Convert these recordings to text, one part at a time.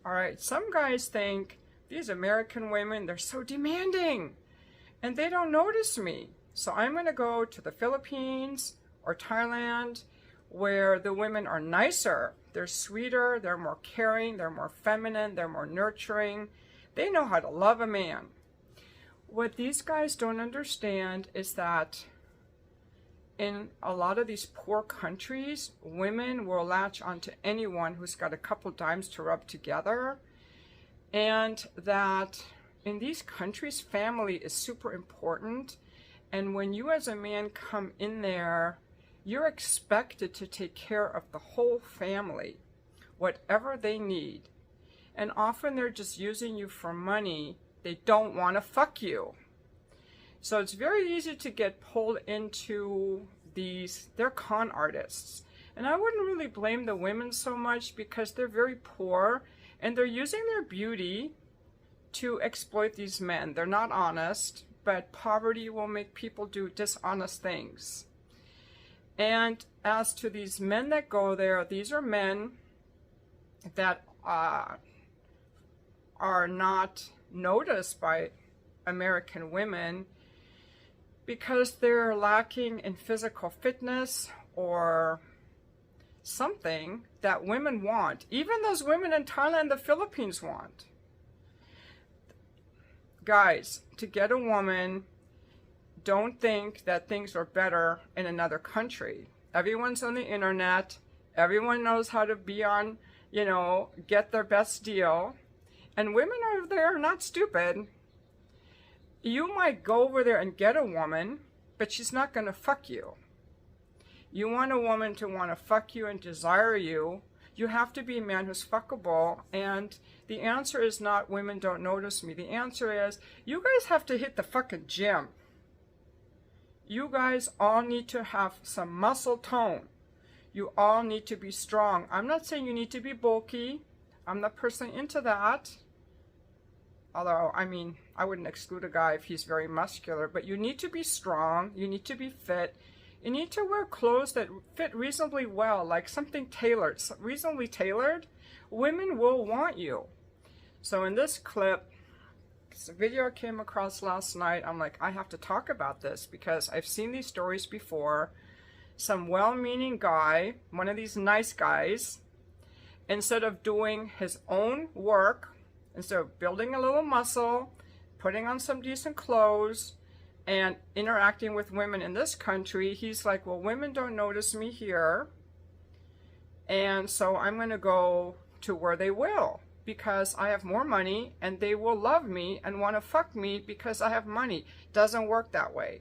All right, some guys think these American women, they're so demanding and they don't notice me. So I'm going to go to the Philippines or Thailand where the women are nicer, they're sweeter, they're more caring, they're more feminine, they're more nurturing. They know how to love a man. What these guys don't understand is that in a lot of these poor countries, women will latch onto anyone who's got a couple dimes to rub together. And that in these countries, family is super important. And when you as a man come in there, you're expected to take care of the whole family, whatever they need. And often they're just using you for money. They don't want to fuck you. So it's very easy to get pulled into they're con artists. And I wouldn't really blame the women so much because they're very poor and they're using their beauty to exploit these men. They're not honest, but poverty will make people do dishonest things. And as to these men that go there, these are men that are not noticed by American women because they're lacking in physical fitness or something that women want. Even those women in Thailand, the Philippines want. Guys, to get a woman, don't think that things are better in another country. Everyone's on the internet. Everyone knows how to be on, get their best deal. And women over there are not stupid. You might go over there and get a woman, but she's not going to fuck you. You want a woman to want to fuck you and desire you. You have to be a man who's fuckable. And the answer is not women don't notice me. The answer is you guys have to hit the fucking gym. You guys all need to have some muscle tone. You all need to be strong. I'm not saying you need to be bulky. I'm not personally into that. Although, I wouldn't exclude a guy if he's very muscular. But you need to be strong. You need to be fit. You need to wear clothes that fit reasonably well, like something tailored, reasonably tailored. Women will want you. So in this clip, it's a video I came across last night. I'm like, I have to talk about this because I've seen these stories before. Some well-meaning guy, one of these nice guys, instead of doing his own work, instead of building a little muscle, putting on some decent clothes, and interacting with women in this country, he's like, well, women don't notice me here, and so I'm going to go to where they will because I have more money and they will love me and want to fuck me because I have money. Doesn't work that way.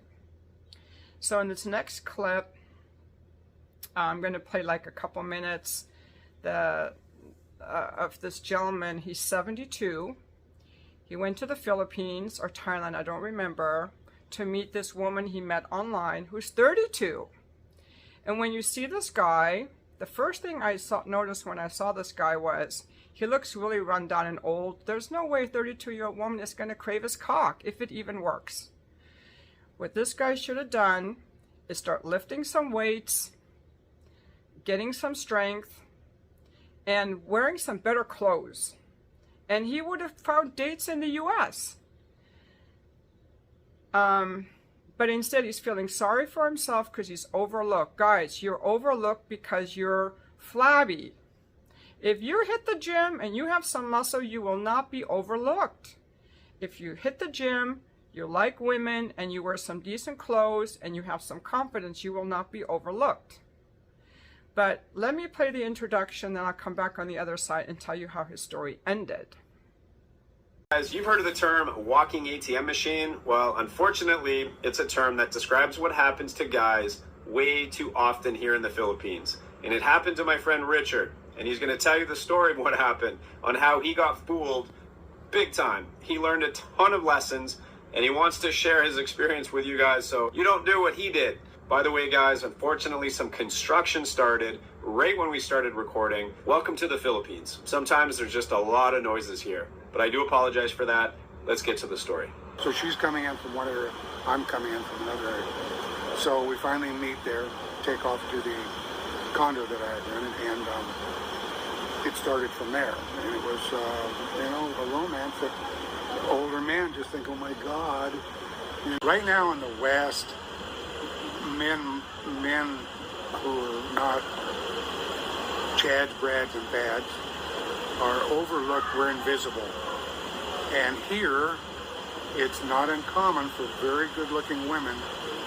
So in this next clip, I'm going to play like a couple minutes of this gentleman. He's 72. He went to the Philippines or Thailand, I don't remember, to meet this woman he met online who's 32. And when you see this guy, the first thing I noticed when I saw this guy was he looks really run down and old. There's no way a 32-year-old woman is going to crave his cock, if it even works. What this guy should have done is start lifting some weights, getting some strength, and wearing some better clothes. And he would have found dates in the U.S. But instead he's feeling sorry for himself because he's overlooked. Guys, you're overlooked because you're flabby. If you hit the gym and you have some muscle, you will not be overlooked. If you hit the gym, you like women, and you wear some decent clothes, and you have some confidence, you will not be overlooked. But let me play the introduction, then I'll come back on the other side and tell you how his story ended. Guys, you've heard of the term walking ATM machine. Well, unfortunately, it's a term that describes what happens to guys way too often here in the Philippines. And it happened to my friend Richard. And he's going to tell you the story of what happened, on how he got fooled big time. He learned a ton of lessons, and he wants to share his experience with you guys so you don't do what he did. By the way, guys, unfortunately, some construction started right when we started recording. Welcome to the Philippines. Sometimes there's just a lot of noises here, but I do apologize for that. Let's get to the story. So she's coming in from one area, I'm coming in from another area. So we finally meet there, take off to the condo that I had rented, and it started from there. And it was, a romance that older men just think, oh my God. Right now in the West, men who are not Chads, Brads, and Bads are overlooked. We're invisible. And here, it's not uncommon for very good-looking women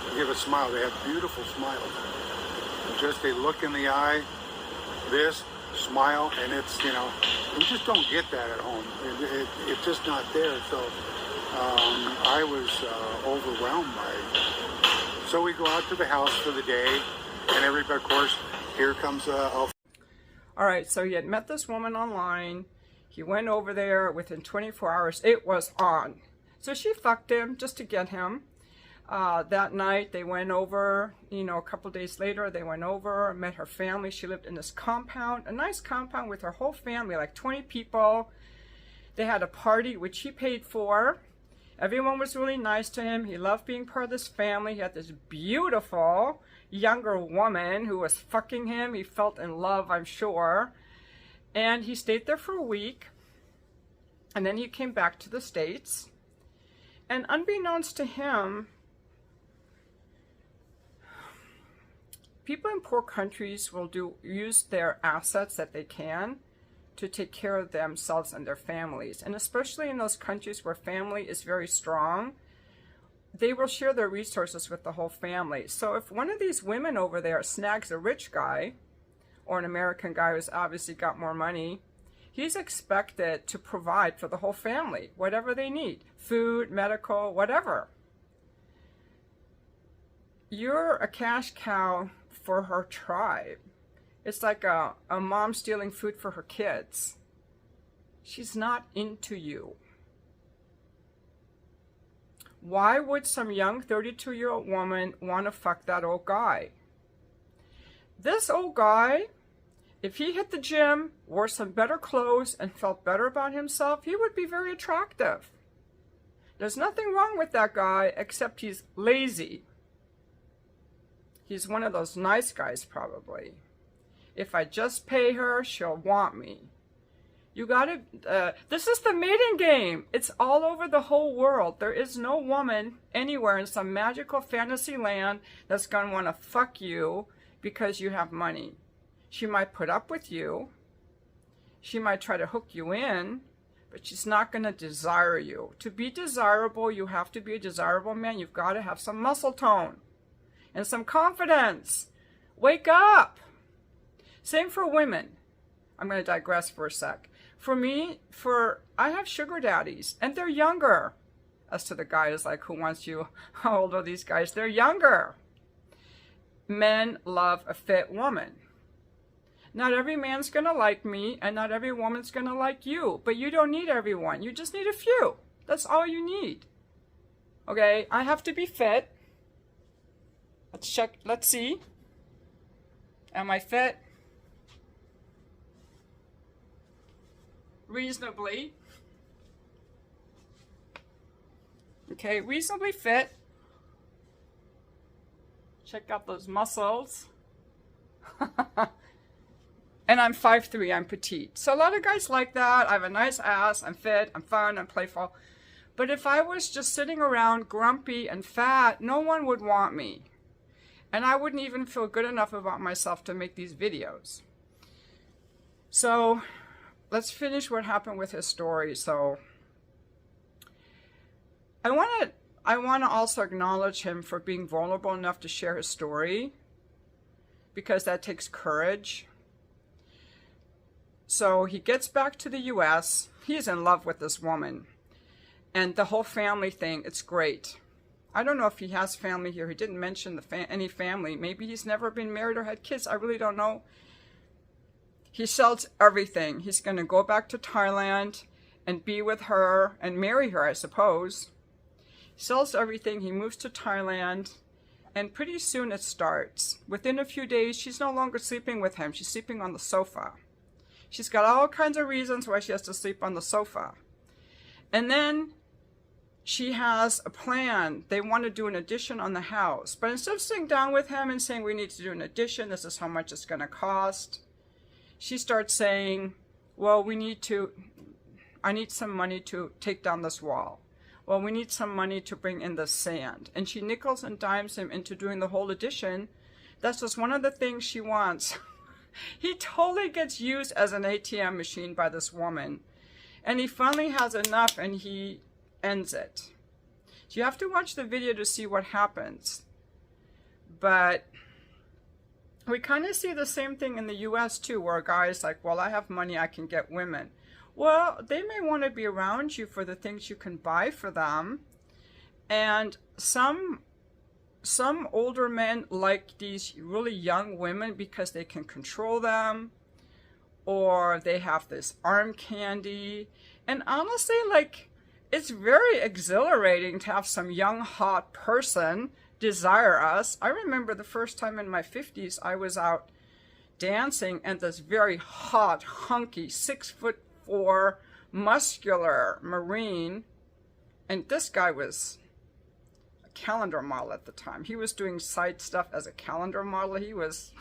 to give a smile. They have beautiful smiles. Just they look in the eye, this, smile, and it's, you just don't get that at home. It's just not there. So I was overwhelmed by it. So we go out to the house for the day, and everybody, of course, here comes all right, so he had met this woman online. He went over there. Within 24 hours, it was on. So she fucked him just to get him. That night, they went over, a couple days later, they went over, met her family. She lived in this compound, a nice compound with her whole family, like 20 people. They had a party, which he paid for. Everyone was really nice to him. He loved being part of this family. He had this beautiful younger woman who was fucking him. He felt in love, I'm sure. And he stayed there for a week. And then he came back to the States. And unbeknownst to him, people in poor countries will use their assets that they can to take care of themselves and their families. And especially in those countries where family is very strong, they will share their resources with the whole family. So if one of these women over there snags a rich guy, or an American guy who's obviously got more money, he's expected to provide for the whole family, whatever they need, food, medical, whatever. You're a cash cow for her tribe. It's like a mom stealing food for her kids. She's not into you. Why would some young 32-year-old woman want to fuck that old guy? This old guy, if he hit the gym, wore some better clothes, and felt better about himself, he would be very attractive. There's nothing wrong with that guy, except he's lazy. He's one of those nice guys, probably. If I just pay her, she'll want me. You gotta, this is the mating game. It's all over the whole world. There is no woman anywhere in some magical fantasy land that's gonna wanna fuck you because you have money. She might put up with you. She might try to hook you in, but she's not gonna desire you. To be desirable, you have to be a desirable man. You've gotta have some muscle tone and some confidence. Wake up. Same for women. I'm going to digress for a sec. For me, I have sugar daddies, and they're younger. As to the guys, like, who wants you? How old are these guys? They're younger. Men love a fit woman. Not every man's going to like me, and not every woman's going to like you. But you don't need everyone. You just need a few. That's all you need. Okay? I have to be fit. Let's check. Let's see. Am I fit? Reasonably. Okay, reasonably fit. Check out those muscles. And I'm 5'3", I'm petite. So a lot of guys like that. I have a nice ass, I'm fit, I'm fun, I'm playful. But if I was just sitting around grumpy and fat, no one would want me. And I wouldn't even feel good enough about myself to make these videos. So let's finish what happened with his story. So I want to also acknowledge him for being vulnerable enough to share his story, because that takes courage. So he gets back to the US. He's in love with this woman. And the whole family thing, it's great. I don't know if he has family here. He didn't mention any family. Maybe he's never been married or had kids. I really don't know. He sells everything. He's going to go back to Thailand and be with her and marry her, I suppose. He sells everything. He moves to Thailand. And pretty soon it starts. Within a few days, she's no longer sleeping with him. She's sleeping on the sofa. She's got all kinds of reasons why she has to sleep on the sofa. And then she has a plan. They want to do an addition on the house. But instead of sitting down with him and saying, we need to do an addition, this is how much it's going to cost, she starts saying, Well, I need some money to take down this wall. Well, we need some money to bring in the sand. And she nickels and dimes him into doing the whole addition. That's just one of the things she wants. He totally gets used as an ATM machine by this woman. And he finally has enough and he ends it. So you have to watch the video to see what happens. But we kind of see the same thing in the US too, where a guy's like, well, I have money, I can get women. Well, they may want to be around you for the things you can buy for them. And some older men like these really young women because they can control them, or they have this arm candy. And honestly, like, it's very exhilarating to have some young, hot person desire us. I remember the first time in my 50s, I was out dancing and this very hot, hunky, 6'4", muscular Marine, and this guy was calendar model at the time. He was doing side stuff as a calendar model. He was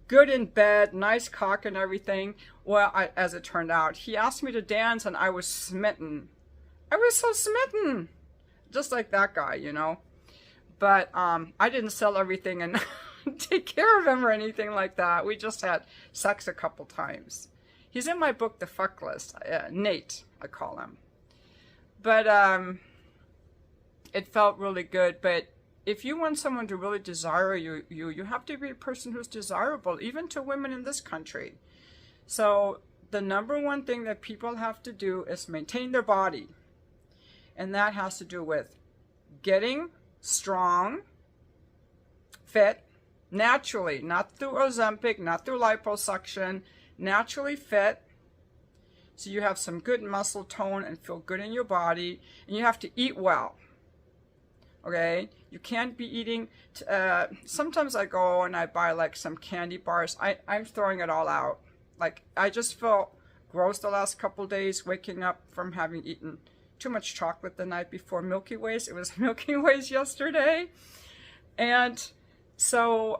good in bed, nice cock and everything. Well, as it turned out, he asked me to dance and I was smitten. I was so smitten. Just like that guy, you know. But I didn't sell everything and take care of him or anything like that. We just had sex a couple times. He's in my book, The Fuck List. Nate, I call him. But it felt really good. But if you want someone to really desire you have to be a person who's desirable, even to women in this country. So the number one thing that people have to do is maintain their body. And that has to do with getting strong, fit, naturally, not through Ozempic, not through liposuction, naturally fit. So you have some good muscle tone and feel good in your body. And you have to eat well. Okay? You can't be eating, sometimes I go and I buy like some candy bars. I'm throwing it all out. Like, I just felt gross the last couple days waking up from having eaten too much chocolate the night before Milky Ways. It was Milky Ways yesterday. And so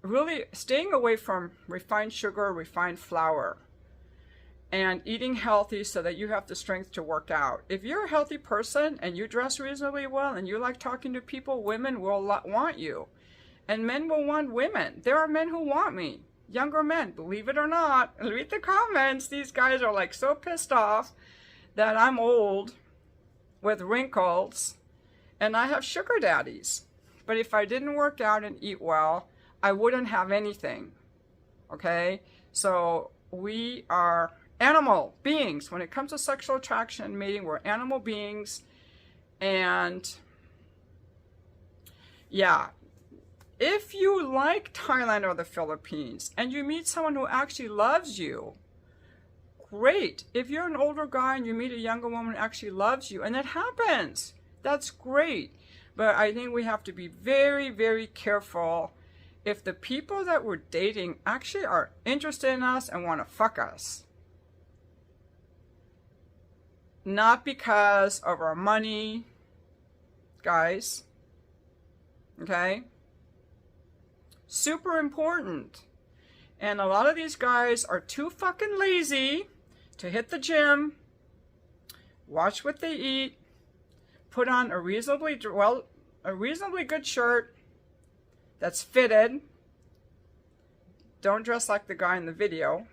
really staying away from refined sugar, refined flour, and eating healthy so that you have the strength to work out. If you're a healthy person and you dress reasonably well and you like talking to people, women will want you. And men will want women. There are men who want me. Younger men, believe it or not. Read the comments. These guys are like so pissed off that I'm old with wrinkles and I have sugar daddies. But if I didn't work out and eat well, I wouldn't have anything. Okay? So we are animal beings. When it comes to sexual attraction and mating, we're animal beings. And yeah, if you like Thailand or the Philippines and you meet someone who actually loves you, great. If you're an older guy and you meet a younger woman who actually loves you, and it happens, that's great. But I think we have to be very, very careful if the people that we're dating actually are interested in us and want to fuck us. Not because of our money, guys. Okay? Super important. And a lot of these guys are too fucking lazy to hit the gym, watch what they eat, put on a reasonably good shirt that's fitted. Don't dress like the guy in the video.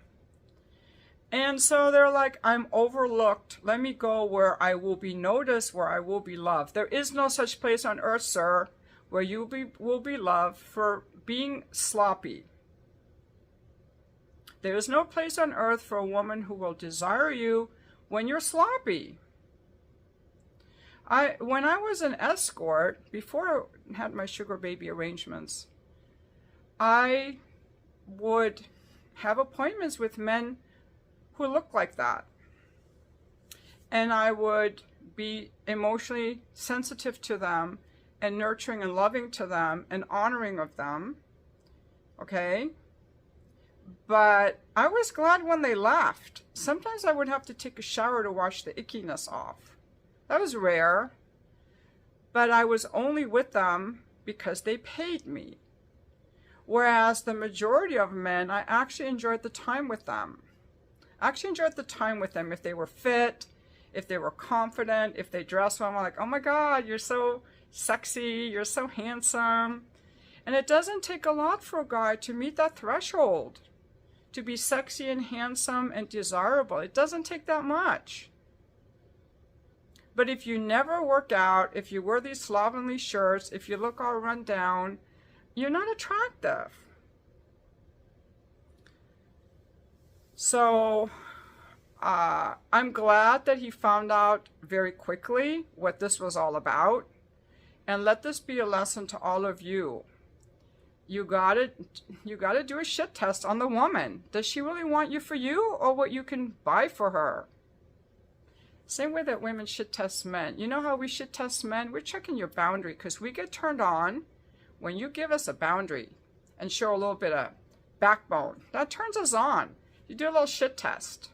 And so they're like, I'm overlooked. Let me go where I will be noticed, where I will be loved. There is no such place on earth, sir, where you will be loved for being sloppy. There is no place on earth for a woman who will desire you when you're sloppy. When I was an escort, before I had my sugar baby arrangements, I would have appointments with men who looked like that. And I would be emotionally sensitive to them and nurturing and loving to them and honoring of them. Okay? But I was glad when they left. Sometimes I would have to take a shower to wash the ickiness off. That was rare. But I was only with them because they paid me. Whereas the majority of men, I actually enjoyed the time with them. I actually enjoyed the time with them if they were fit, if they were confident, if they dressed well. I'm like, oh my God, you're so sexy, you're so handsome. And it doesn't take a lot for a guy to meet that threshold, to be sexy and handsome and desirable. It doesn't take that much. But if you never work out, if you wear these slovenly shirts, if you look all run down, you're not attractive. So I'm glad that he found out very quickly what this was all about. And let this be a lesson to all of you. You gotta do a shit test on the woman. Does she really want you for you, or what you can buy for her? Same way that women shit test men. You know how we shit test men? We're checking your boundary, because we get turned on when you give us a boundary and show a little bit of backbone. That turns us on. You do a little shit test.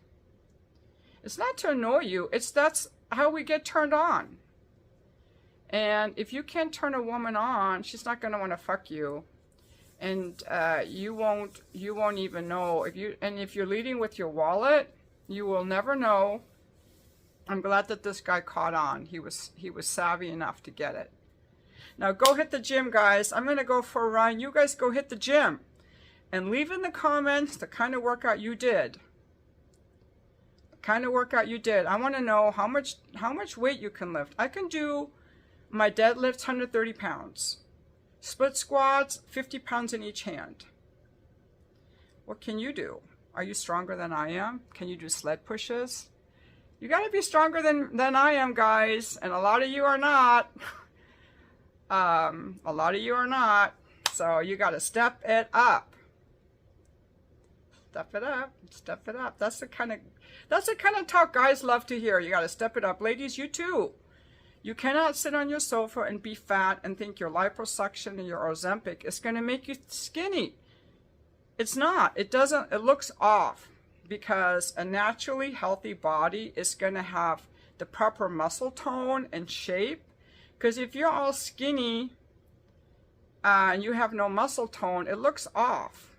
It's not to annoy you. That's how we get turned on. And if you can't turn a woman on, she's not going to want to fuck you. And you won't even know. If you're leading with your wallet, you will never know. I'm glad that this guy caught on. He was savvy enough to get it. Now go hit the gym, guys. I'm going to go for a run. You guys go hit the gym. And leave in the comments the kind of workout you did. The kind of workout you did. I want to know how much weight you can lift. I can do my deadlifts 130 pounds. Split squats, 50 pounds in each hand. What can you do? Are you stronger than I am? Can you do sled pushes? You got to be stronger than I am, guys. And a lot of you are not. A lot of you are not. So you got to step it up. Step it up. Step it up. That's the kind of talk guys love to hear. You got to step it up. Ladies, you too. You cannot sit on your sofa and be fat and think your liposuction and your Ozempic is going to make you skinny. It's not. It doesn't. It looks off, because a naturally healthy body is going to have the proper muscle tone and shape. Because if you're all skinny and you have no muscle tone, it looks off.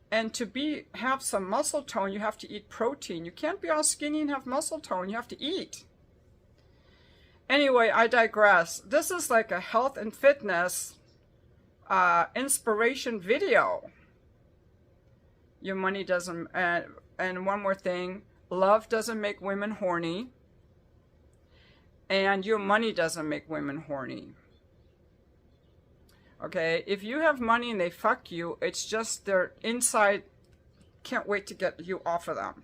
And to have some muscle tone, you have to eat protein. You can't be all skinny and have muscle tone. You have to eat. Anyway, I digress. This is like a health and fitness inspiration video. Your money doesn't, and one more thing, love doesn't make women horny, and your money doesn't make women horny. Okay, if you have money and they fuck you, it's just their inside can't wait to get you off of them.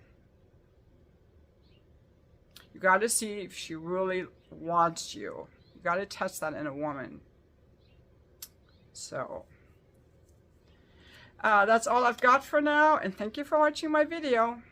You got to see if she really wants you. You got to test that in a woman. So that's all I've got for now, and thank you for watching my video.